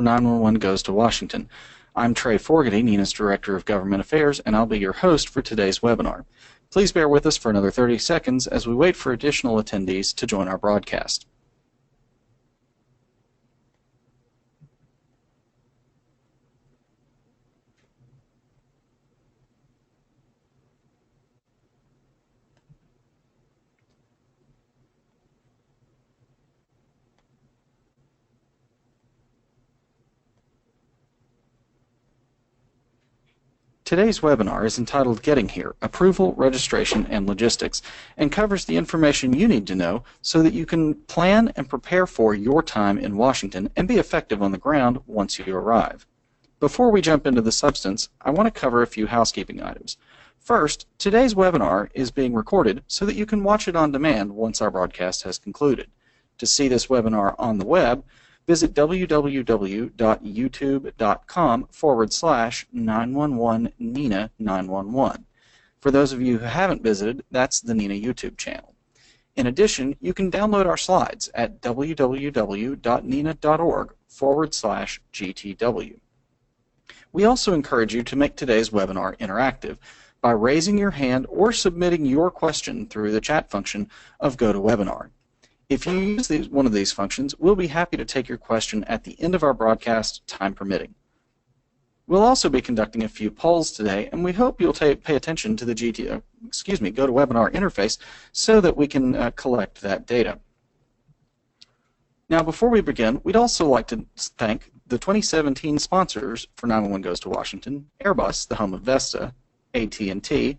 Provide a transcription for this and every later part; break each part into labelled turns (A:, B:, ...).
A: 911 Goes to Washington. I'm Trey Forgety, NINA's Director of Government Affairs, and I'll be your host for today's webinar. Please bear with us for another 30 seconds as we wait for additional attendees to join our broadcast. Today's webinar is entitled Getting Here, Approval, Registration, and Logistics, and covers the information you need to know so that you can plan and prepare for your time in Washington and be effective on the ground once you arrive. Before we jump into the substance, I want to cover a few housekeeping items. First, today's webinar is being recorded so that you can watch it on demand once our broadcast has concluded. To see this webinar on the web, visit www.youtube.com/911-NINA911. For those of you who haven't visited, that's the NINA YouTube channel. In addition, you can download our slides at www.nina.org/GTW. We also encourage you to make today's webinar interactive by raising your hand or submitting your question through the chat function of GoToWebinar. If you use one of these functions, we'll be happy to take your question at the end of our broadcast, time permitting. We'll also be conducting a few polls today, and we hope you'll pay attention to the GoToWebinar interface so that we can collect that data. Now, before we begin, we'd also like to thank the 2017 sponsors for 911 Goes to Washington: Airbus, the home of Vesta, AT&T,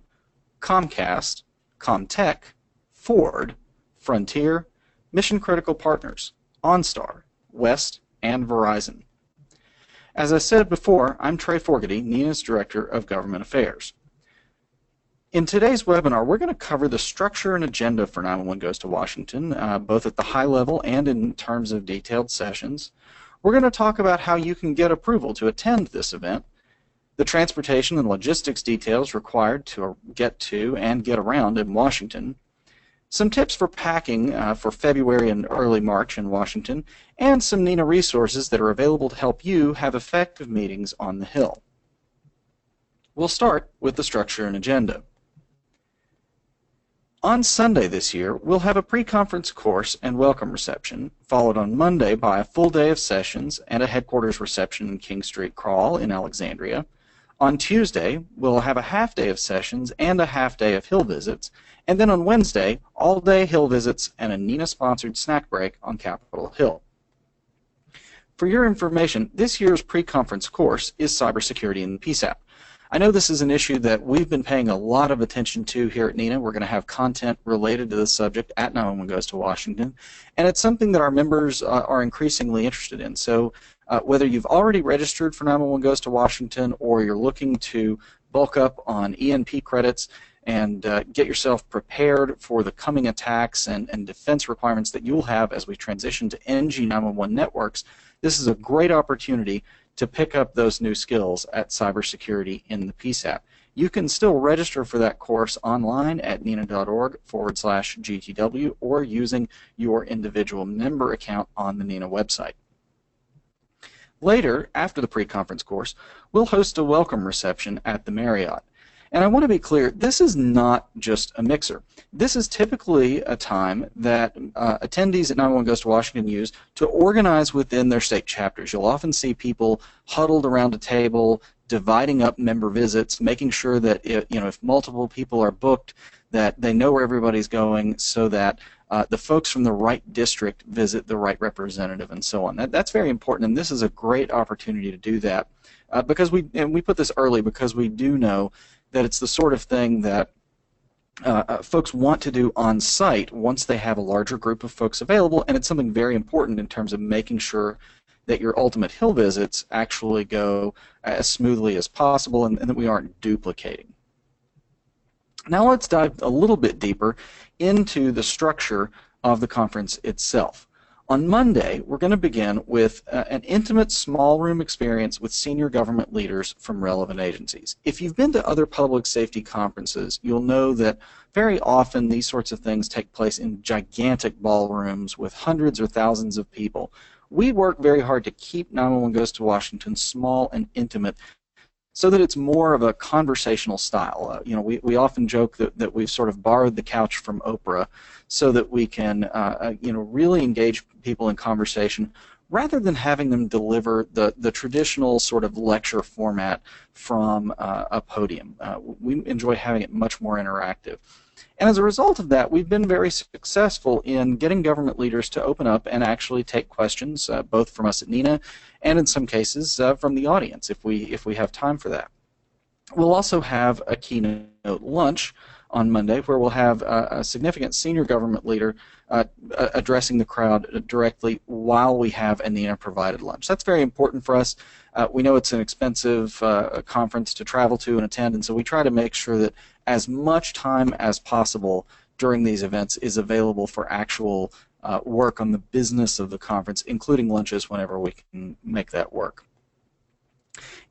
A: Comcast, Comtech, Ford, Frontier, Mission Critical Partners, OnStar, West, and Verizon. As I said before, I'm Trey Forgety, NINA's Director of Government Affairs. In today's webinar, we're going to cover the structure and agenda for 911 Goes to Washington, both at the high level and in terms of detailed sessions. We're going to talk about how you can get approval to attend this event, the transportation and logistics details required to get to and get around in Washington, some tips for packing for February and early March in Washington, and some NINA resources that are available to help you have effective meetings on the Hill. We'll start with the structure and agenda. On Sunday this year, we'll have a pre-conference course and welcome reception, followed on Monday by a full day of sessions and a headquarters reception in King Street Crawl in Alexandria. On Tuesday, we'll have a half day of sessions and a half day of Hill visits, and then on Wednesday, all-day Hill visits and a NINA-sponsored snack break on Capitol Hill. For your information, this year's pre-conference course is Cybersecurity in the PSAP. I know this is an issue that we've been paying a lot of attention to here at NINA. We're going to have content related to this subject at 911 Goes to Washington, and it's something that our members are increasingly interested in. So whether you've already registered for 911 Goes to Washington or you're looking to bulk up on ENP credits and get yourself prepared for the coming attacks and defense requirements that you'll have as we transition to NG911 networks, this is a great opportunity to pick up those new skills at cybersecurity in the PSAP. You can still register for that course online at nina.org/GTW or using your individual member account on the NINA website. Later, after the pre-conference course, we'll host a welcome reception at the Marriott. And I want to be clear, this is not just a mixer. This is typically a time that attendees at 911 Goes to Washington use to organize within their state chapters. You'll often see people huddled around a table, dividing up member visits, making sure that if multiple people are booked, that they know where everybody's going so that the folks from the right district visit the right representative and so on. That's very important, and this is a great opportunity to do that because we put this early because we do know that it's the sort of thing that folks want to do on site once they have a larger group of folks available, and it's something very important in terms of making sure that your ultimate Hill visits actually go as smoothly as possible and that we aren't duplicating. Now let's dive a little bit deeper into the structure of the conference itself. On Monday, we're going to begin with an intimate small room experience with senior government leaders from relevant agencies. If you've been to other public safety conferences, you'll know that very often these sorts of things take place in gigantic ballrooms with hundreds or thousands of people, we work very hard to keep 911 Goes to Washington small and intimate so that it's more of a conversational style. We often joke that we've sort of borrowed the couch from Oprah so that we can really engage people in conversation rather than having them deliver the traditional sort of lecture format from a podium. We enjoy having it much more interactive. And as a result of that, we've been very successful in getting government leaders to open up and actually take questions, both from us at NENA and in some cases from the audience if we have time for that. We'll also have a keynote lunch on Monday where we'll have a significant senior government leader addressing the crowd directly while we have a NENA-provided lunch. That's very important for us. We know it's an expensive conference to travel to and attend, and so we try to make sure that as much time as possible during these events is available for actual work on the business of the conference, including lunches whenever we can make that work.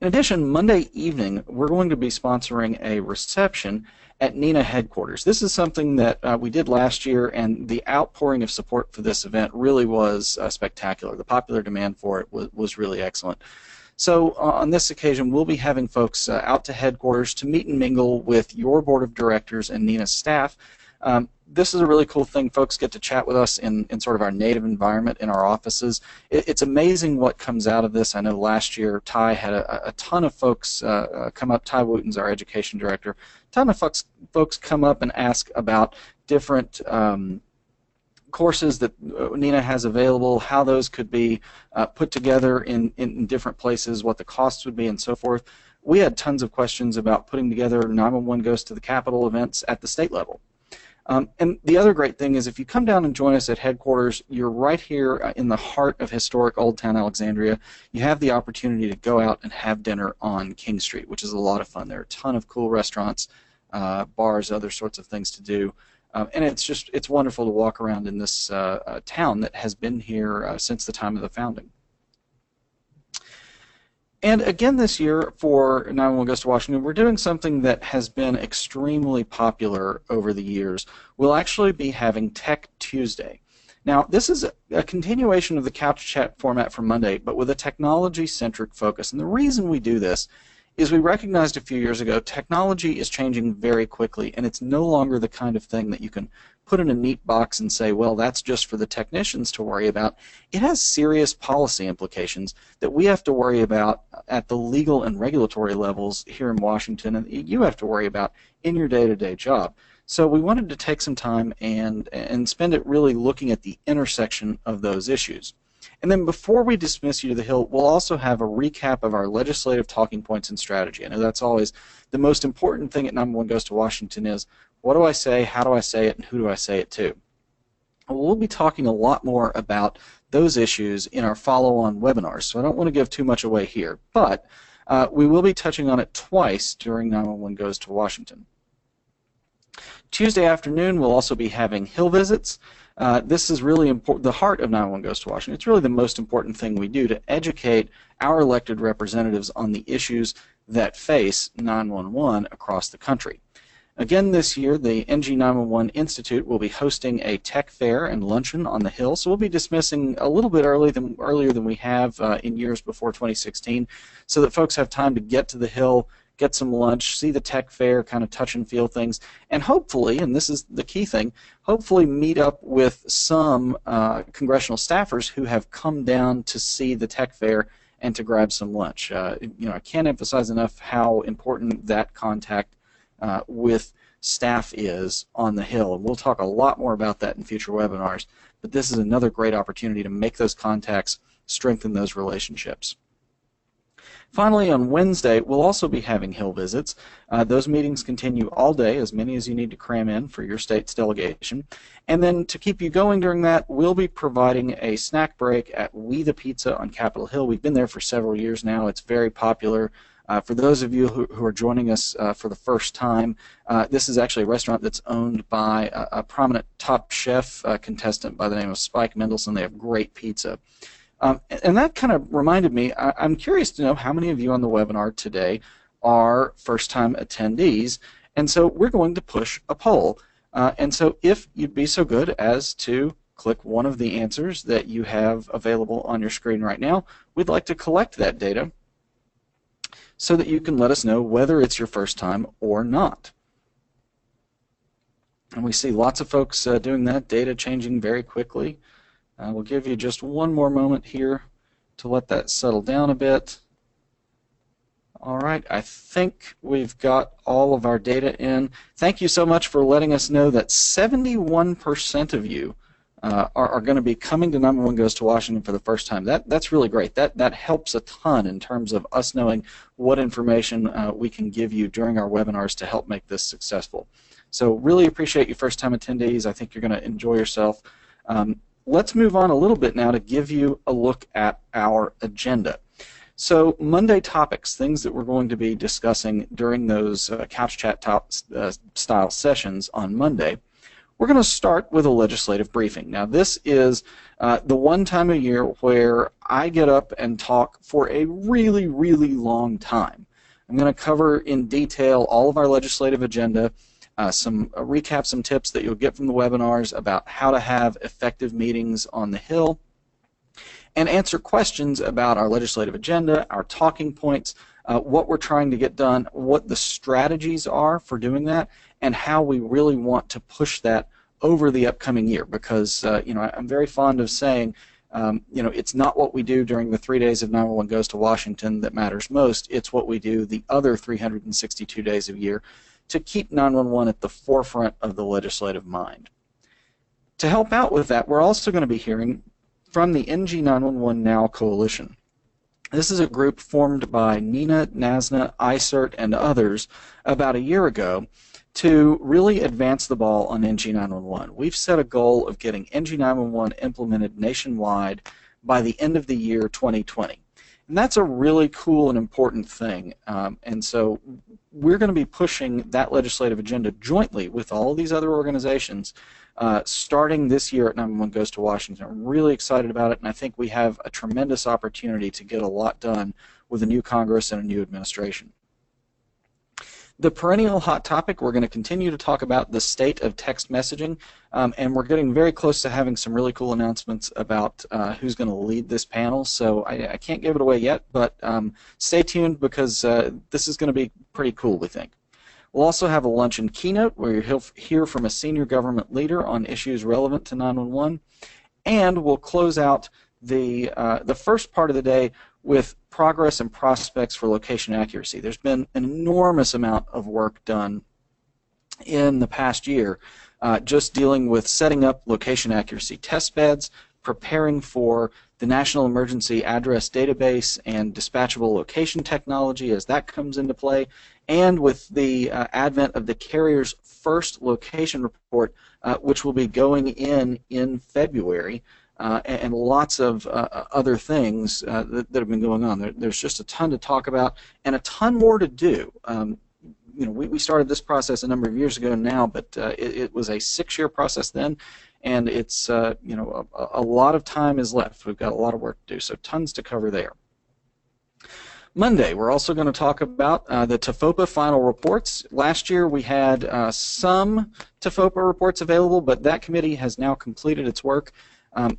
A: In addition, Monday evening, we're going to be sponsoring a reception at NENA headquarters. This is something that we did last year, and the outpouring of support for this event really was spectacular. The popular demand for it was really excellent. So on this occasion, we'll be having folks out to headquarters to meet and mingle with your board of directors and NENA staff. This is a really cool thing. Folks get to chat with us in sort of our native environment in our offices. It's amazing what comes out of this. I know last year Ty had a ton of folks come up. Ty Wooten's our education director. A ton of folks come up and ask about different courses that NENA has available, how those could be put together in different places, what the costs would be, and so forth. We had tons of questions about putting together 911 Goes to the Capitol events at the state level. And the other great thing is if you come down and join us at headquarters, you're right here in the heart of historic Old Town Alexandria. You have the opportunity to go out and have dinner on King Street, which is a lot of fun. There are a ton of cool restaurants, bars, other sorts of things to do. And it's wonderful to walk around in this town that has been here since the time of the founding. And again this year for 911 Goes to Washington, we're doing something that has been extremely popular over the years. We'll actually be having Tech Tuesday. Now, this is a continuation of the couch chat format from Monday, but with a technology-centric focus. And the reason we do this is we recognized a few years ago technology is changing very quickly, and it's no longer the kind of thing that you can put in a neat box and say, well, that's just for the technicians to worry about. It has serious policy implications that we have to worry about at the legal and regulatory levels here in Washington, and you have to worry about in your day-to-day job. So we wanted to take some time and spend it really looking at the intersection of those issues. And then before we dismiss you to the Hill, we'll also have a recap of our legislative talking points and strategy. I know that's always the most important thing at 911 Goes to Washington is, what do I say, how do I say it, and who do I say it to? We'll be talking a lot more about those issues in our follow-on webinars, so I don't want to give too much away here, but we will be touching on it twice during 911 Goes to Washington. Tuesday afternoon, we'll also be having Hill visits. This is really important, the heart of 911 Goes to Washington. It's really the most important thing we do to educate our elected representatives on the issues that face 911 across the country. Again this year, the NG911 Institute will be hosting a tech fair and luncheon on the Hill, so we'll be dismissing a little bit earlier than we have in years before 2016, so that folks have time to get to the Hill, get some lunch, see the tech fair, kind of touch and feel things, and hopefully, and this is the key thing, hopefully meet up with some congressional staffers who have come down to see the tech fair and to grab some lunch. I can't emphasize enough how important that contact with staff is on the Hill. And we'll talk a lot more about that in future webinars, but this is another great opportunity to make those contacts, strengthen those relationships. Finally, on Wednesday, we'll also be having Hill visits. Those meetings continue all day, as many as you need to cram in for your state's delegation. And then to keep you going during that, we'll be providing a snack break at We the Pizza on Capitol Hill. We've been there for several years now. It's very popular. For those of you who are joining us for the first time, this is actually a restaurant that's owned by a prominent Top Chef contestant by the name of Spike Mendelsohn. They have great pizza. And that kind of reminded me, I'm curious to know how many of you on the webinar today are first-time attendees, and so we're going to push a poll. And so if you'd be so good as to click one of the answers that you have available on your screen right now. We'd like to collect that data so that you can let us know whether it's your first time or not. And we see lots of folks doing that, data changing very quickly. We'll give you just one more moment here to let that settle down a bit. All right, I think we've got all of our data in. Thank you so much for letting us know that 71% of you are going to be coming to 911 Goes to Washington for the first time. That's really great. That helps a ton in terms of us knowing what information we can give you during our webinars to help make this successful. So really appreciate you first-time attendees. I think you're going to enjoy yourself. Let's move on a little bit now to give you a look at our agenda. So Monday topics, things that we're going to be discussing during those couch chat style sessions on Monday. We're going to start with a legislative briefing. Now this is the one time a year where I get up and talk for a really, really long time. I'm going to cover in detail all of our legislative agenda, recap some tips that you'll get from the webinars about how to have effective meetings on the Hill, and answer questions about our legislative agenda, our talking points, what we're trying to get done, what the strategies are for doing that, and how we really want to push that over the upcoming year. Because I'm very fond of saying, it's not what we do during the 3 days of 911 Goes to Washington that matters most. It's what we do the other 362 days of year to keep 911 at the forefront of the legislative mind. To help out with that, we're also going to be hearing from the NG 911 Now Coalition. This is a group formed by Nina, NASNA, ICERT, and others about a year ago to really advance the ball on NG 911. We've set a goal of getting NG 911 implemented nationwide by the end of the year 2020. And that's a really cool and important thing. And so we're going to be pushing that legislative agenda jointly with all of these other organizations starting this year at 911 Goes to Washington. I'm really excited about it, and I think we have a tremendous opportunity to get a lot done with a new Congress and a new administration. The perennial hot topic, we're going to continue to talk about the state of text messaging, and we're getting very close to having some really cool announcements about who's going to lead this panel. So I can't give it away yet, but stay tuned because this is going to be pretty cool, we think. We'll also have a luncheon keynote where you'll hear from a senior government leader on issues relevant to 911, and we'll close out the first part of the day with progress and prospects for location accuracy. There's been an enormous amount of work done in the past year just dealing with setting up location accuracy test beds, preparing for the National Emergency Address Database and dispatchable location technology as that comes into play, and with the advent of the carrier's first location report, which will be going in February, and lots of other things that have been going on. There's just a ton to talk about and a ton more to do. We started this process a number of years ago now, but it was a 6-year process then, and it's a lot of time is left. We've got a lot of work to do, so tons to cover there. Monday, we're also going to talk about the TFOPA final reports. Last year we had some TFOPA reports available, but that committee has now completed its work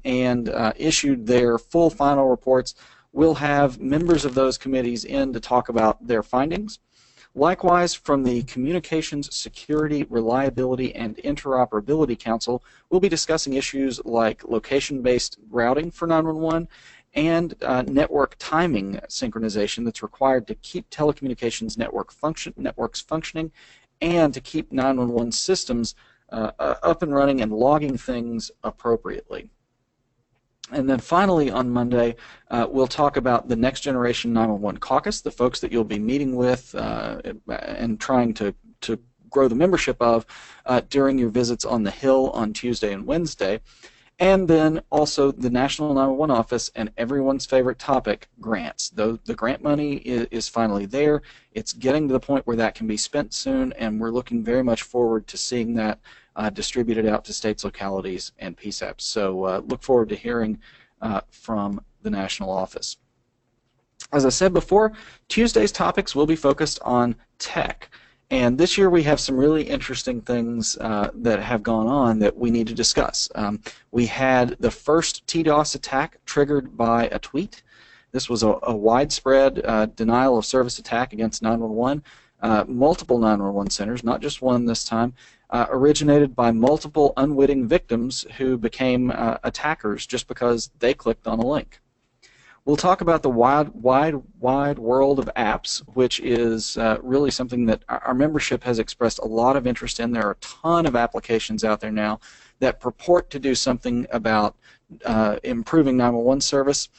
A: and issued their full final reports. We'll have members of those committees in to talk about their findings. Likewise, from the Communications Security, Reliability, and Interoperability Council, we'll be discussing issues like location-based routing for 911 and network timing synchronization that's required to keep telecommunications networks functioning and to keep 911 systems up and running and logging things appropriately. And then finally on Monday, we'll talk about the Next Generation 911 Caucus, the folks that you'll be meeting with and trying to grow the membership of during your visits on the Hill on Tuesday and Wednesday. And then also the National 911 Office and everyone's favorite topic, grants. The grant money is finally there. It's getting to the point where that can be spent soon, and we're looking very much forward to seeing that distributed out to states, localities, and PSAPs. So look forward to hearing from the national office. As I said before, Tuesday's topics will be focused on tech. And this year we have some really interesting things that have gone on that we need to discuss. We had the first TDOS attack triggered by a tweet. This was a widespread denial of service attack against 911. Multiple 911 centers, not just one this time, originated by multiple unwitting victims who became attackers just because they clicked on a link. We'll talk about the wide world of apps, which is really something that our membership has expressed a lot of interest in. There are a ton of applications out there now that purport to do something about improving 911 service.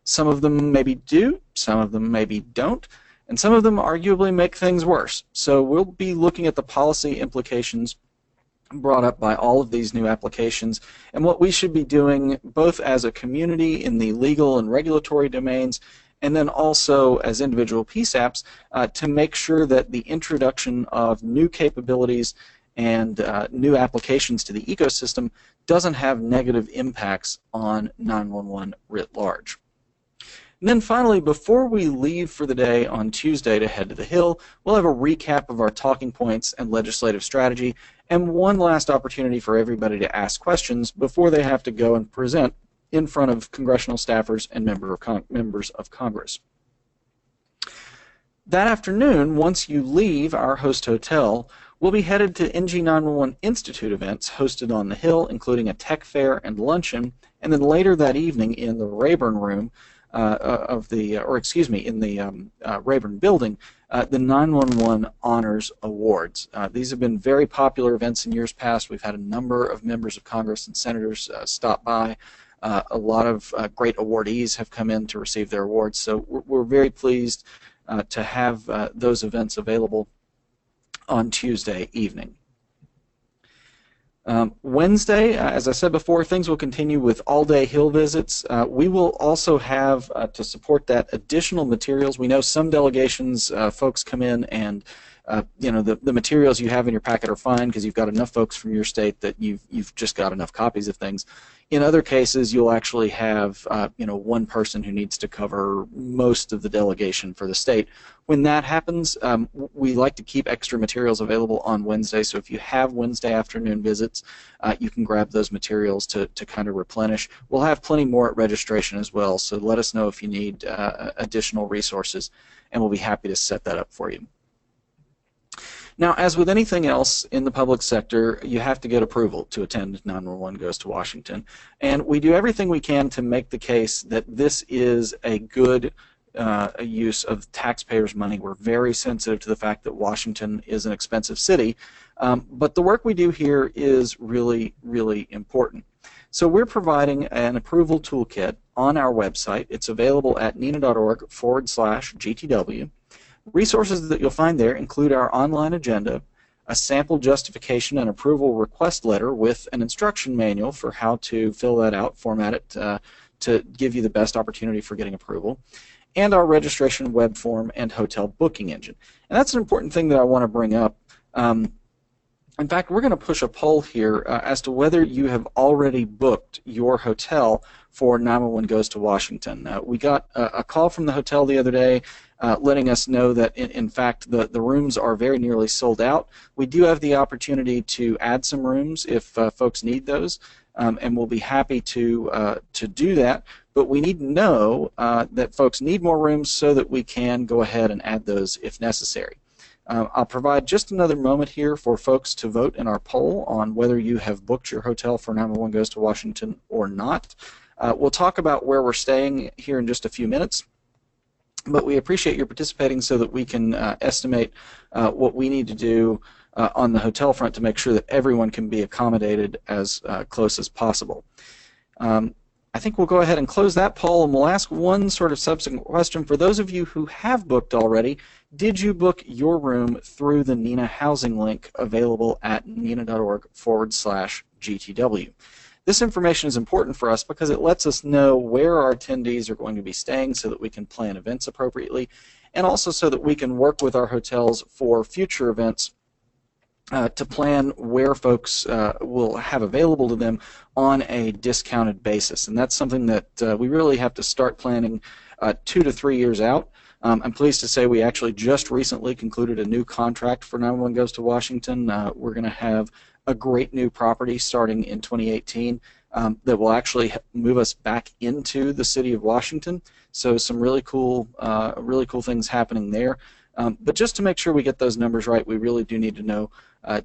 A: Some of them maybe do, some of them maybe don't, and some of them arguably make things worse. So we'll be looking at the policy implications brought up by all of these new applications and what we should be doing both as a community in the legal and regulatory domains and then also as individual PSAPs to make sure that the introduction of new capabilities and new applications to the ecosystem doesn't have negative impacts on 911 writ large. And then finally, before we leave for the day on Tuesday to head to the Hill, we'll have a recap of our talking points and legislative strategy, and one last opportunity for everybody to ask questions before they have to go and present in front of congressional staffers and members of Congress. That afternoon, once you leave our host hotel, we'll be headed to NG911 Institute events hosted on the Hill, including a tech fair and luncheon, and then later that evening in the Rayburn room, in the Rayburn building, the 911 Honors Awards. These have been very popular events in years past. We've had a number of members of Congress and senators stop by. A lot of great awardees have come in to receive their awards, so we're very pleased to have those events available on Tuesday evening. Wednesday, as I said before, things will continue with all-day Hill visits. We will also have, to support that, additional materials. We know some delegations, folks come in and the materials you have in your packet are fine because you've got enough folks from your state that you've just got enough copies of things. In other cases, you'll actually have one person who needs to cover most of the delegation for the state. When that happens, we like to keep extra materials available on Wednesday, so if you have Wednesday afternoon visits, you can grab those materials to kind of replenish. We'll have plenty more at registration as well, so let us know if you need additional resources, and we'll be happy to set that up for you. Now, as with anything else in the public sector, you have to get approval to attend 911 Goes to Washington. And we do everything we can to make the case that this is a good use of taxpayers' money. We're very sensitive to the fact that Washington is an expensive city, but the work we do here is really, really important. So we're providing an approval toolkit on our website. It's available at nina.org/GTW. Resources that you'll find there include our online agenda, a sample justification and approval request letter with an instruction manual for how to fill that out, format it to give you the best opportunity for getting approval, and our registration web form and hotel booking engine. And that's an important thing that I want to bring up. In fact, we're going to push a poll here as to whether you have already booked your hotel for 911 Goes to Washington. We got a call from the hotel the other day letting us know that, in fact, the rooms are very nearly sold out. We do have the opportunity to add some rooms if folks need those, and we'll be happy to do that. But we need to know that folks need more rooms so that we can go ahead and add those if necessary. I'll provide just another moment here for folks to vote in our poll on whether you have booked your hotel for 911 Goes to Washington or not. We'll talk about where we're staying here in just a few minutes, but we appreciate your participating so that we can estimate what we need to do on the hotel front to make sure that everyone can be accommodated as close as possible. I think we'll go ahead and close that poll, and we'll ask one sort of subsequent question. For those of you who have booked already, did you book your room through the NINA housing link available at nina.org/GTW? This information is important for us because it lets us know where our attendees are going to be staying so that we can plan events appropriately, and also so that we can work with our hotels for future events to plan where folks will have available to them on a discounted basis. And that's something that we really have to start planning 2 to 3 years out. I'm pleased to say we actually just recently concluded a new contract for 911 Goes to Washington. We're going to have a great new property starting in 2018 that will actually move us back into the city of Washington. So some really cool things happening there. But just to make sure we get those numbers right, we really do need to know,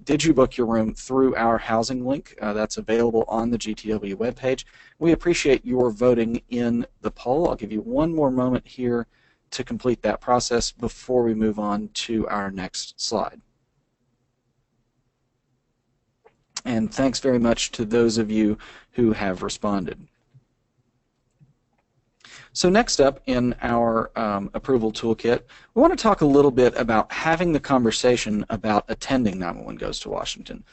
A: did you book your room through our housing link? That's available on the GTW webpage. We appreciate your voting in the poll. I'll give you one more moment here to complete that process before we move on to our next slide. And thanks very much to those of you who have responded. So next up in our approval toolkit, we want to talk a little bit about having the conversation about attending 911 Goes to Washington.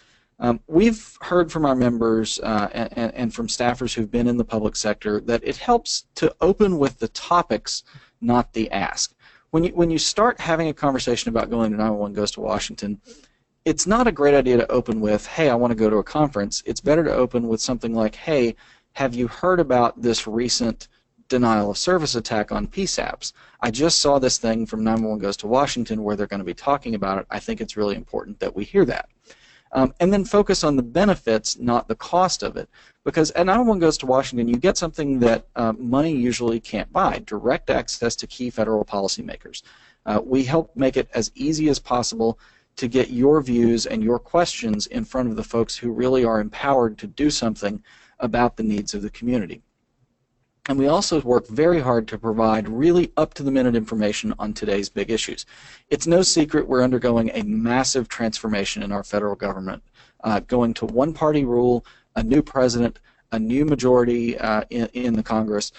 A: We've heard from our members and from staffers who've been in the public sector that it helps to open with the topics, not the ask. When you start having a conversation about going to 911 Goes to Washington, it's not a great idea to open with, hey, I want to go to a conference. It's better to open with something like, hey, have you heard about this recent denial of service attack on PSAPs? I just saw this thing from 911 Goes to Washington where they're going to be talking about it. I think it's really important that we hear that. And then focus on the benefits, not the cost of it. Because at 911 Goes to Washington, you get something that money usually can't buy, direct access to key federal policymakers. We help make it as easy as possible to get your views and your questions in front of the folks who really are empowered to do something about the needs of the community. And we also work very hard to provide really up-to-the-minute information on today's big issues. It's no secret we're undergoing a massive transformation in our federal government, going to one-party rule, a new president, a new majority in the Congress.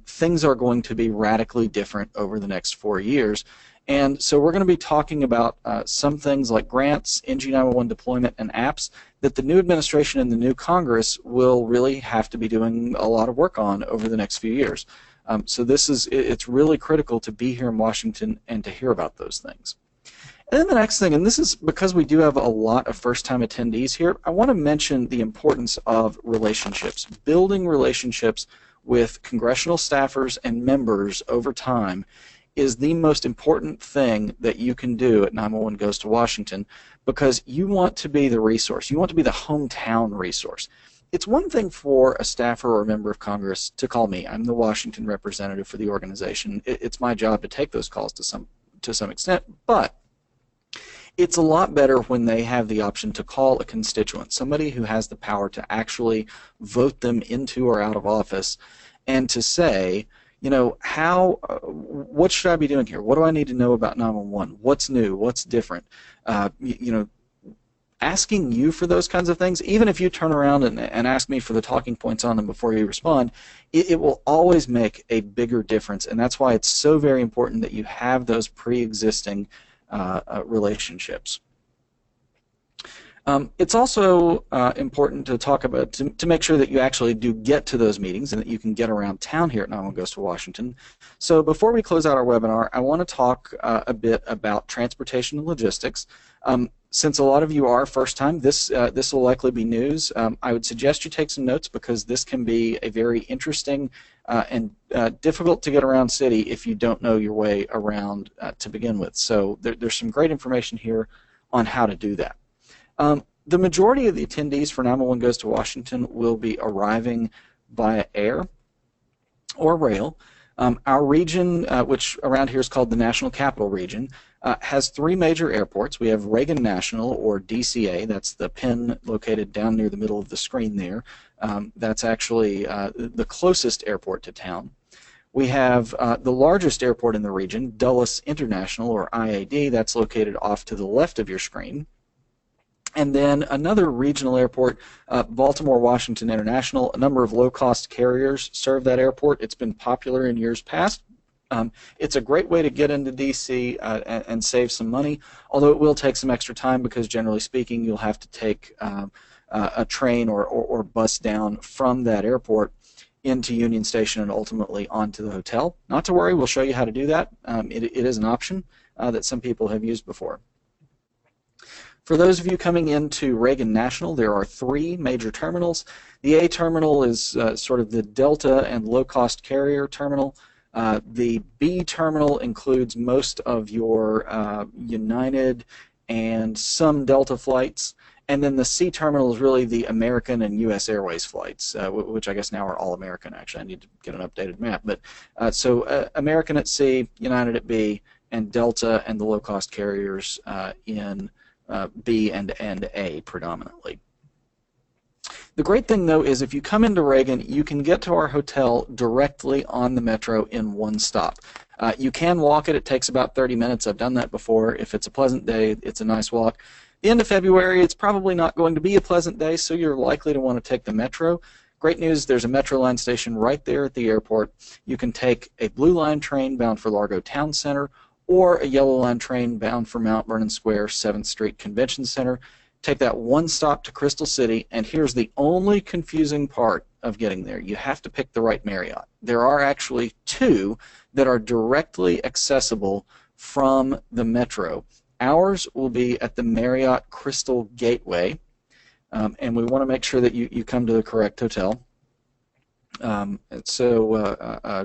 A: Things are going to be radically different over the next 4 years. And so we're going to be talking about some things like grants, NG911 deployment, and apps that the new administration and the new Congress will really have to be doing a lot of work on over the next few years. So it's really critical to be here in Washington and to hear about those things. And then the next thing, and this is because we do have a lot of first-time attendees here, I want to mention the importance of relationships, building relationships with congressional staffers and members over time is the most important thing that you can do at 911 Goes to Washington, because you want to be the resource. You want to be the hometown resource. It's one thing for a staffer or a member of Congress to call me. I'm the Washington representative for the organization. It's my job to take those calls to some extent, but it's a lot better when they have the option to call a constituent, somebody who has the power to actually vote them into or out of office, and to say, you know, what should I be doing here? What do I need to know about 911? What's new? What's different? You know, asking you for those kinds of things, even if you turn around and ask me for the talking points on them before you respond, it will always make a bigger difference, and that's why it's so very important that you have those pre-existing relationships. It's also important to talk about, to make sure that you actually do get to those meetings and that you can get around town here at 911 Goes to Washington. So before we close out our webinar, I want to talk a bit about transportation and logistics. Since a lot of you are first time, this will likely be news. I would suggest you take some notes, because this can be a very interesting and difficult to get around city if you don't know your way around to begin with. So there's some great information here on how to do that. The majority of the attendees for 911 Goes to Washington will be arriving via air or rail. Our region, which around here is called the National Capital Region, has 3 major airports. We have Reagan National, or DCA. That's the pin located down near the middle of the screen there. That's actually the closest airport to town. We have the largest airport in the region, Dulles International, or IAD. That's located off to the left of your screen. And then another regional airport, Baltimore Washington International. A number of low-cost carriers serve that airport. It's been popular in years past. It's a great way to get into D.C. And save some money, although it will take some extra time, because generally speaking you'll have to take a train or bus down from that airport into Union Station and ultimately onto the hotel. Not to worry, we'll show you how to do that. It is an option that some people have used before. For those of you coming into Reagan National, there are 3 major terminals. The A terminal is sort of the Delta and low-cost carrier terminal. The B terminal includes most of your United and some Delta flights. And then the C terminal is really the American and U.S. Airways flights, which I guess now are all American, actually. I need to get an updated map. But so American at C, United at B, and Delta and the low-cost carriers in B and A predominantly. The great thing, though, is if you come into Reagan, you can get to our hotel directly on the metro in one stop. You can walk it. It takes about 30 minutes. I've done that before. If it's a pleasant day, it's a nice walk. The end of February, it's probably not going to be a pleasant day, so you're likely to want to take the metro. Great news, there's a metro line station right there at the airport. You can take a blue line train bound for Largo Town Center or a yellow line train bound for Mount Vernon Square, 7th Street Convention Center. Take that one stop to Crystal City, and here's the only confusing part of getting there. You have to pick the right Marriott. There are actually two that are directly accessible from the metro. Ours will be at the Marriott Crystal Gateway, and we want to make sure that you come to the correct hotel.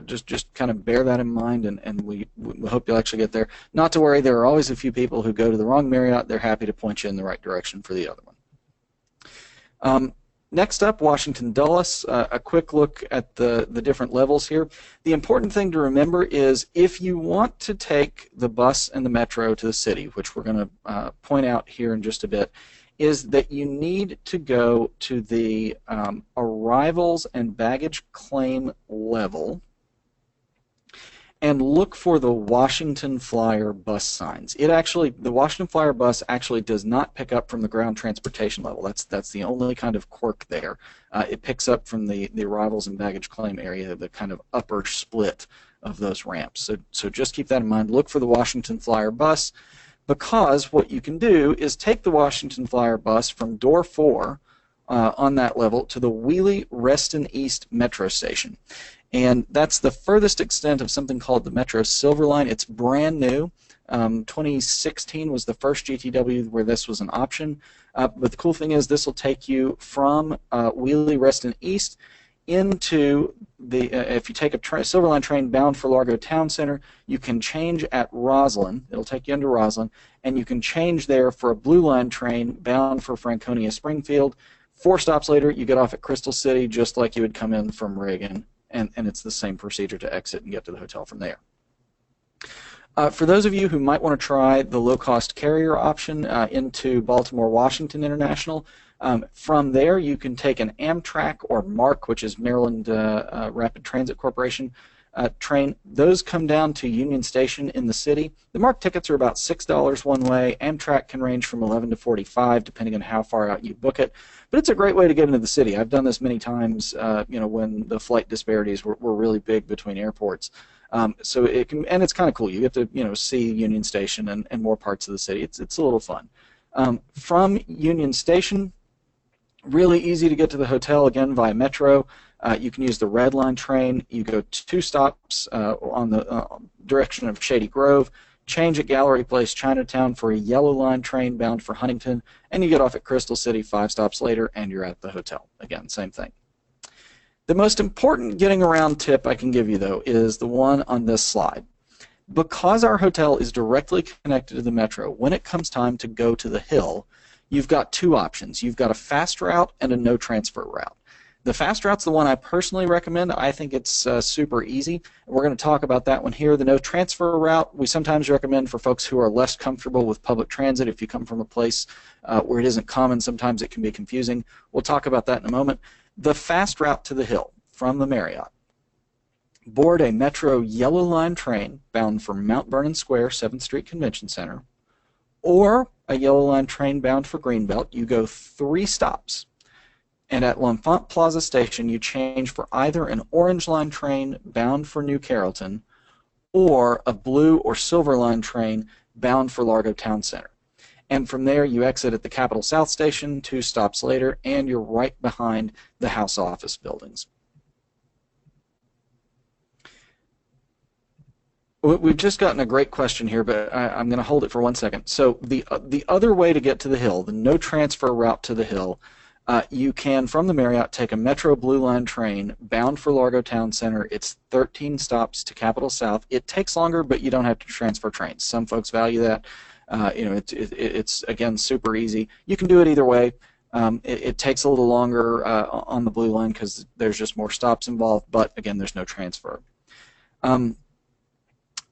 A: Just kind of bear that in mind, and we hope you'll actually get there. Not to worry, there are always a few people who go to the wrong Marriott. They're happy to point you in the right direction for the other one. Next up, Washington Dulles. A quick look at the different levels here. The important thing to remember is if you want to take the bus and the metro to the city, which we're going to point out here in just a bit, is that you need to go to the arrivals and baggage claim level and look for the Washington Flyer bus signs. The Washington Flyer bus actually does not pick up from the ground transportation level. That's the only kind of quirk there. It picks up from the arrivals and baggage claim area, the kind of upper split of those ramps. So just keep that in mind. Look for the Washington Flyer bus, because what you can do is take the Washington Flyer bus from door 4 on that level to the Wheelie Reston East Metro Station. And that's the furthest extent of something called the Metro Silver Line. It's brand new. 2016 was the first GTW where this was an option. But the cool thing is this will take you from Wheelie Reston East into the, if you take a Silver Line train bound for Largo Town Center, you can change at Roslyn. It'll take you into Roslyn, and you can change there for a Blue Line train bound for Franconia Springfield. 4 stops later, you get off at Crystal City just like you would come in from Reagan, and it's the same procedure to exit and get to the hotel from there. For those of you who might want to try the low-cost carrier option into Baltimore Washington International, from there you can take an Amtrak or MARC, which is Maryland Rapid Transit Corporation, train. Those come down to Union Station in the city. The MARC tickets are about $6 one way. Amtrak can range from $11 to $45 depending on how far out you book it. But it's a great way to get into the city. I've done this many times, when the flight disparities were really big between airports. So it can, and it's kind of cool. You get to see Union Station and more parts of the city. It's a little fun. From Union Station, really easy to get to the hotel again via metro. You can use the Red Line train. You go 2 stops on the direction of Shady Grove, change at Gallery Place, Chinatown for a Yellow Line train bound for Huntington, and you get off at Crystal City 5 stops later, and you're at the hotel. Again, same thing. The most important getting around tip I can give you, though, is the one on this slide. Because our hotel is directly connected to the metro, when it comes time to go to the Hill, you've got 2 options. You've got a fast route and a no transfer route. The fast route's the one I personally recommend. I think it's super easy. We're going to talk about that one here. The no transfer route we sometimes recommend for folks who are less comfortable with public transit. If you come from a place where it isn't common, sometimes it can be confusing. We'll talk about that in a moment. The fast route to the Hill from the Marriott. Board a Metro Yellow Line train bound for Mount Vernon Square, 7th Street Convention Center, or a Yellow Line train bound for Greenbelt. You go 3 stops, and at L'Enfant Plaza Station you change for either an Orange Line train bound for New Carrollton or a Blue or Silver Line train bound for Largo Town Center. And from there you exit at the Capitol South Station 2 stops later, and you're right behind the House office buildings. We've just gotten a great question here, but I'm going to hold it for 1 second. So the other way to get to the Hill, the no transfer route to the Hill, You can, from the Marriott, take a Metro Blue Line train bound for Largo Town Center. It's 13 stops to Capitol South. It takes longer, but you don't have to transfer trains. Some folks value that. It's again super easy. You can do it either way. It takes a little longer on the Blue Line because there's just more stops involved, but again, there's no transfer.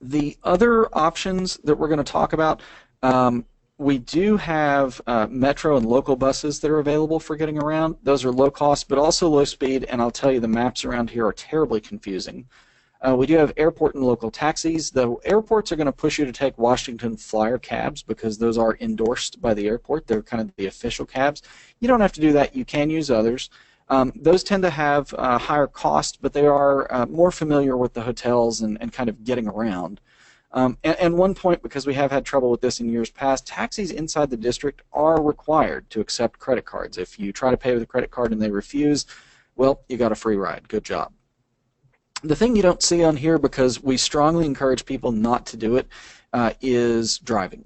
A: The other options that we're going to talk about, we do have metro and local buses that are available for getting around. Those are low cost, but also low speed, and I'll tell you the maps around here are terribly confusing. We do have airport and local taxis. The airports are going to push you to take Washington Flyer cabs because those are endorsed by the airport. They're kind of the official cabs. You don't have to do that. You can use others. Those tend to have higher cost, but they are more familiar with the hotels and kind of getting around. And one point, because we have had trouble with this in years past, taxis inside the district are required to accept credit cards. If you try to pay with a credit card and they refuse, well, you got a free ride. Good job. The thing you don't see on here, because we strongly encourage people not to do it, is driving.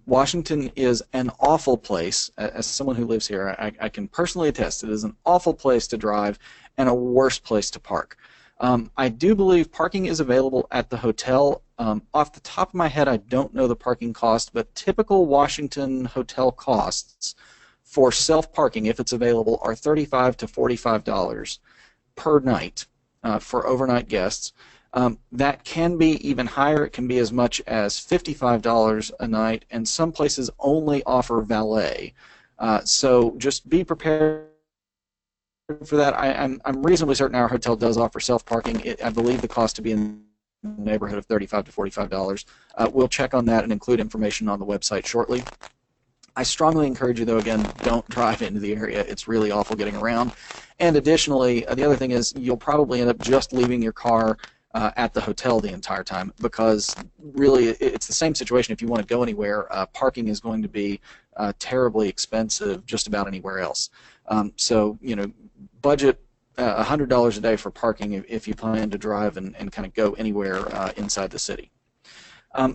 A: Washington is an awful place. As someone who lives here, I can personally attest it is an awful place to drive and a worse place to park. I do believe parking is available at the hotel. Off the top of my head, I don't know the parking cost, but typical Washington hotel costs for self-parking, if it's available, are $35 to $45 per night for overnight guests. That can be even higher. It can be as much as $55 a night, and some places only offer valet. So just be prepared for that. I'm reasonably certain our hotel does offer self-parking. I believe the cost to be in the neighborhood of $35 to $45. We'll check on that and include information on the website shortly. I strongly encourage you, though, again, don't drive into the area. It's really awful getting around. And additionally, the other thing is you'll probably end up just leaving your car at the hotel the entire time, because really it's the same situation if you want to go anywhere. Parking is going to be terribly expensive just about anywhere else. So, budget $100 a day for parking if you plan to drive and kind of go anywhere inside the city.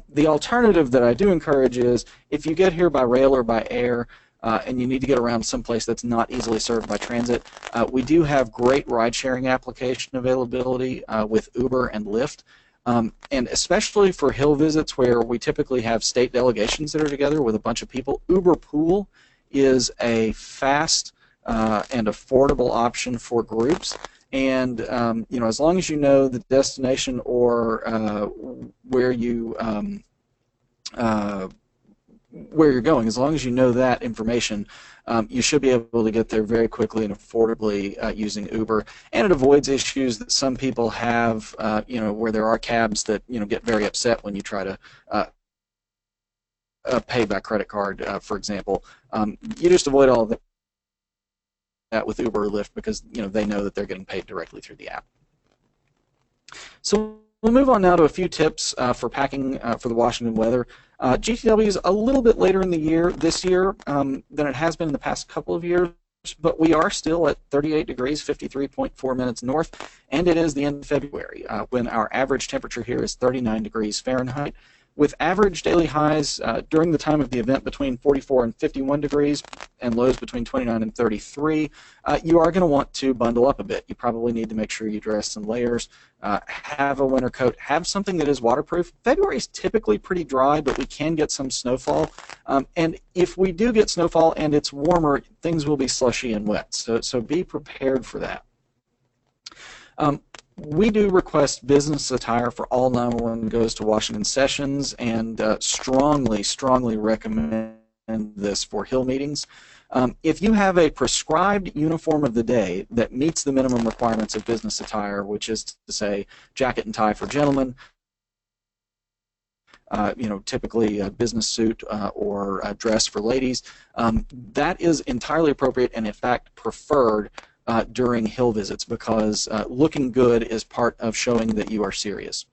A: The alternative that I do encourage is if you get here by rail or by air and you need to get around someplace that's not easily served by transit, we do have great ride-sharing application availability with Uber and Lyft. And especially for hill visits where we typically have state delegations that are together with a bunch of people, Uber Pool is a fast and affordable option for groups. And as long as you know the destination or where you're going, as long as you know that information, you should be able to get there very quickly and affordably using Uber. And it avoids issues that some people have, where there are cabs that get very upset when you try to pay by credit card, for example. You just avoid all of that with Uber or Lyft because they know that they're getting paid directly through the app. So we'll move on now to a few tips for packing for the Washington weather. GTW is a little bit later in the year this year than it has been in the past couple of years, but we are still at 38 degrees, 53.4 minutes north, and it is the end of February when our average temperature here is 39 degrees Fahrenheit. With average daily highs during the time of the event between 44 and 51 degrees and lows between 29 and 33, you are going to want to bundle up a bit. You probably need to make sure you dress in layers, have a winter coat, have something that is waterproof. February is typically pretty dry, but we can get some snowfall. And if we do get snowfall and it's warmer, things will be slushy and wet. So be prepared for that. We do request business attire for all 911 goes to Washington sessions, and strongly recommend this for Hill meetings. If you have a prescribed uniform of the day that meets the minimum requirements of business attire, which is to say jacket and tie for gentlemen, typically a business suit or a dress for ladies, that is entirely appropriate and in fact preferred during Hill visits, because looking good is part of showing that you are serious.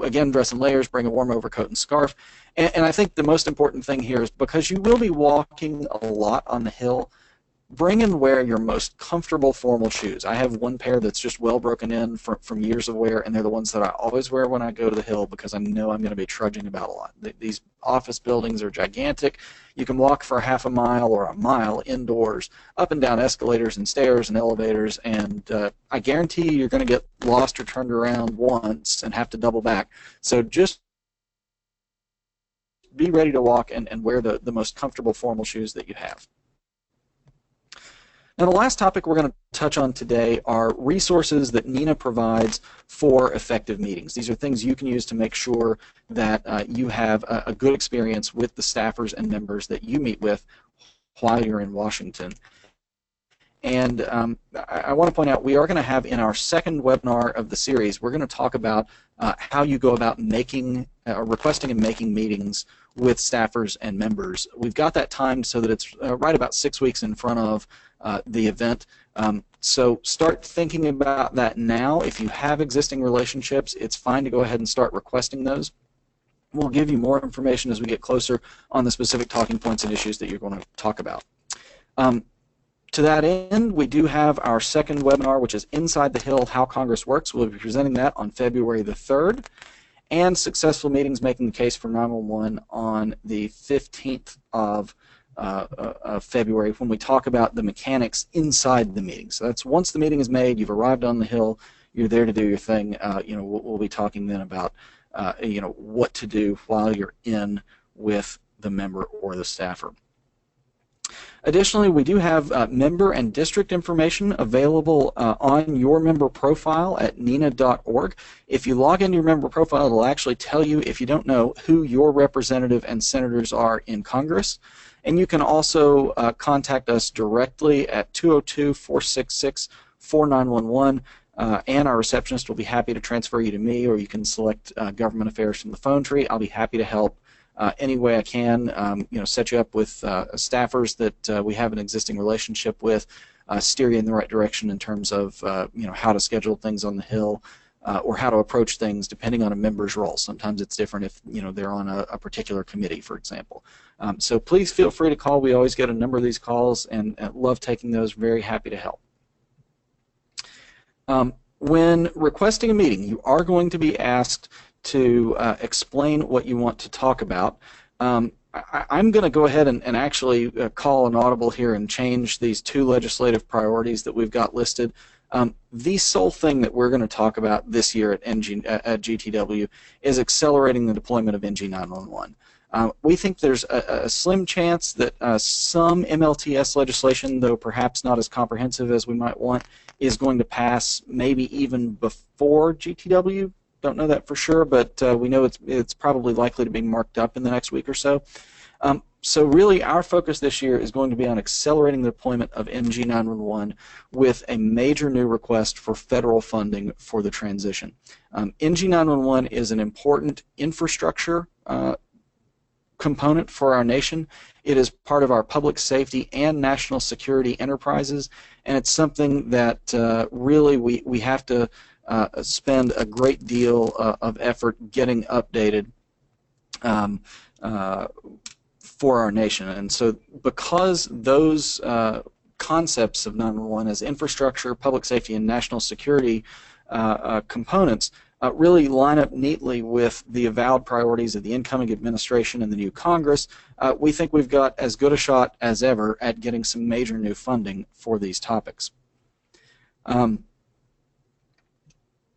A: Again, dress in layers, bring a warm overcoat and scarf. And I think the most important thing here is because you will be walking a lot on the Hill, bring and wear your most comfortable formal shoes. I have one pair that's just well broken in from years of wear, and they're the ones that I always wear when I go to the Hill because I know I'm going to be trudging about a lot. These office buildings are gigantic. You can walk for half a mile or a mile indoors, up and down escalators and stairs and elevators, and I guarantee you're going to get lost or turned around once and have to double back. So just be ready to walk and wear the most comfortable formal shoes that you have. Now, the last topic we're going to touch on today are resources that NENA provides for effective meetings. These are things you can use to make sure that you have a good experience with the staffers and members that you meet with while you're in Washington. And I want to point out we are going to have in our second webinar of the series, we're going to talk about how you go about making, requesting and making meetings with staffers and members. We've got that timed so that it's right about 6 weeks in front of the event. So start thinking about that now. If you have existing relationships, it's fine to go ahead and start requesting those. We'll give you more information as we get closer on the specific talking points and issues that you're going to talk about. To that end, we do have our second webinar, which is Inside the Hill, How Congress Works. We'll be presenting that on February the 3rd. And Successful Meetings, Making the Case for 911 on the 15th of February, when we talk about the mechanics inside the meeting. So that's once the meeting is made, you've arrived on the Hill, you're there to do your thing. We'll be talking then about what to do while you're in with the member or the staffer. Additionally, we do have member and district information available on your member profile at nena.org. If you log into your member profile, it'll actually tell you, if you don't know, who your representative and senators are in Congress. And you can also contact us directly at 202-466-4911, and our receptionist will be happy to transfer you to me, or you can select government affairs from the phone tree. I'll be happy to help any way I can, set you up with staffers that we have an existing relationship with, steer you in the right direction in terms of how to schedule things on the Hill, or how to approach things depending on a member's role. Sometimes it's different if they're on a particular committee, for example. So please feel free to call. We always get a number of these calls and love taking those. Very happy to help. When requesting a meeting, you are going to be asked to explain what you want to talk about. I'm going to go ahead and actually call an audible here and change these two legislative priorities that we've got listed. The sole thing that we're going to talk about this year at GTW is accelerating the deployment of NG911. We think there's a slim chance that some MLTS legislation, though perhaps not as comprehensive as we might want, is going to pass maybe even before GTW. Don't know that for sure, but we know it's probably likely to be marked up in the next week or so. So really our focus this year is going to be on accelerating the deployment of NG911 with a major new request for federal funding for the transition. NG911 is an important infrastructure component for our nation. It is part of our public safety and national security enterprises, and it's something that really we have to spend a great deal of effort getting updated for our nation. And so because those concepts of 911 as infrastructure, public safety, and national security components really line up neatly with the avowed priorities of the incoming administration and the new Congress, we think we've got as good a shot as ever at getting some major new funding for these topics.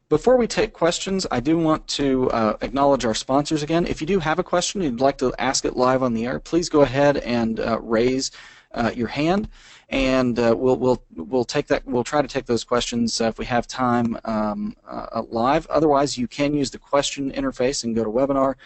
A: Before we take questions, I do want to acknowledge our sponsors again. If you do have a question and you'd like to ask it live on the air, please go ahead and raise your hand, and we'll take that. We'll try to take those questions if we have time live. Otherwise, you can use the question interface and go to webinar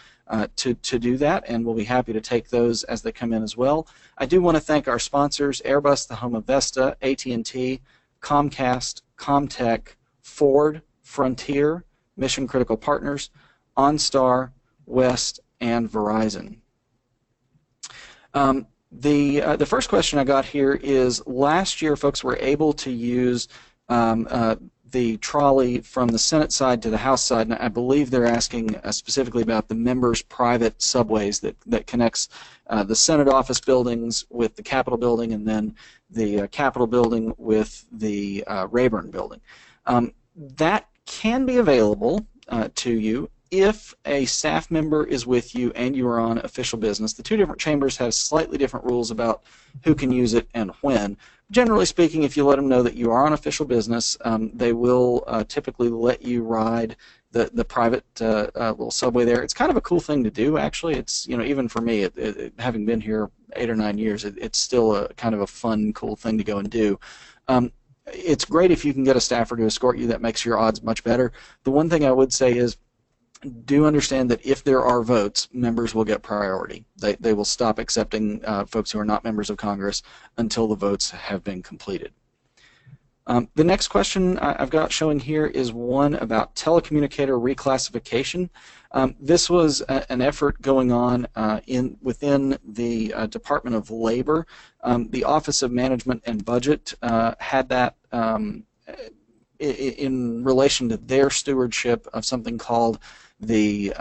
A: to do that, and we'll be happy to take those as they come in as well. I do want to thank our sponsors: Airbus, the home of Vesta, AT&T, Comcast, Comtech, Ford, Frontier, Mission Critical Partners, OnStar, West, and Verizon. The first question I got here is, last year folks were able to use the the trolley from the Senate side to the House side, and I believe they're asking specifically about the members' private subways that connects the Senate office buildings with the Capitol building, and then the Capitol building with the Rayburn building. That can be available to you if a staff member is with you and you are on official business. The two different chambers have slightly different rules about who can use it and when. Generally speaking, if you let them know that you are on official business, they will typically let you ride the private little subway there. It's kind of a cool thing to do, actually. It's, you know, even for me, having been here 8 or 9 years, it's still a kind of a fun, cool thing to go and do. It's great if you can get a staffer to escort you. That makes your odds much better. The one thing I would say is, do understand that if there are votes, members will get priority. They will stop accepting folks who are not members of Congress until the votes have been completed. The next question I've got showing here is one about telecommunicator reclassification. This was an effort going on within the Department of Labor. The Office of Management and Budget had that in relation to their stewardship of something called the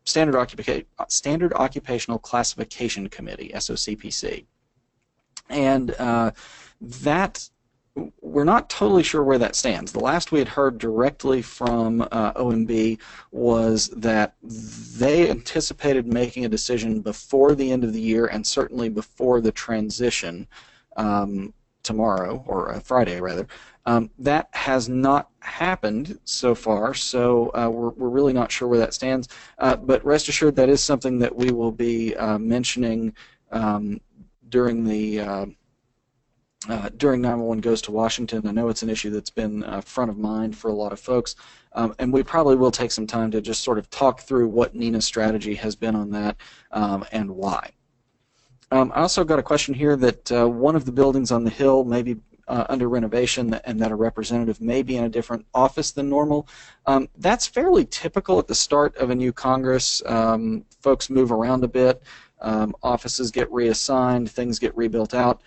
A: Standard Occupational Classification Committee, SOCPC. And that, we're not totally sure where that stands. The last we had heard directly from OMB was that they anticipated making a decision before the end of the year, and certainly before the transition tomorrow, or Friday rather. That has not happened so far, so we're really not sure where that stands. But rest assured, that is something that we will be mentioning during 911 Goes to Washington. I know it's an issue that's been front of mind for a lot of folks, and we probably will take some time to just sort of talk through what Nina's strategy has been on that and why. I also got a question here that one of the buildings on the Hill may be under renovation, and that a representative may be in a different office than normal. That's fairly typical at the start of a new Congress. Folks move around a bit, offices get reassigned, things get rebuilt out.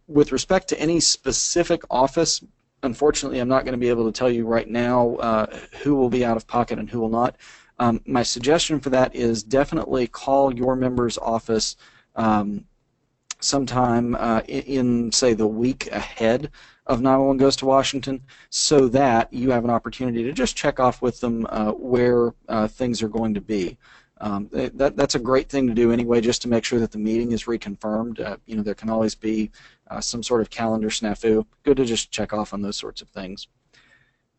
A: With respect to any specific office, unfortunately I'm not going to be able to tell you right now who will be out of pocket and who will not. My suggestion for that is definitely call your member's office sometime in, say, the week ahead of 911 Goes to Washington, so that you have an opportunity to just check off with them where things are going to be. That's a great thing to do anyway, just to make sure that the meeting is reconfirmed. You know, there can always be some sort of calendar snafu. Good to just check off on those sorts of things.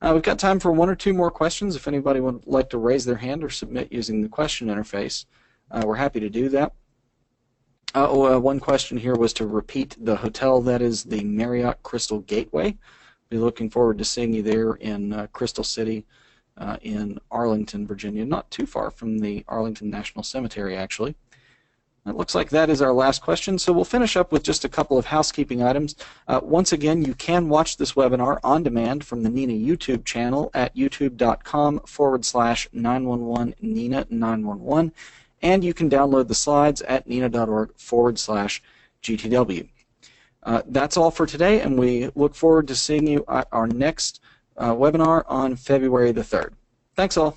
A: We've got time for 1 or 2 more questions. If anybody would like to raise their hand or submit using the question interface, we're happy to do that. One question here was to repeat the hotel. That is the Marriott Crystal Gateway. Be looking forward to seeing you there in Crystal City in Arlington, Virginia, not too far from the Arlington National Cemetery, actually. It looks like that is our last question, so we'll finish up with just a couple of housekeeping items. Once again, you can watch this webinar on demand from the NINA YouTube channel at youtube.com/911-NINA911. And you can download the slides at nina.org/GTW. That's all for today, and we look forward to seeing you at our next webinar on February the 3rd. Thanks all.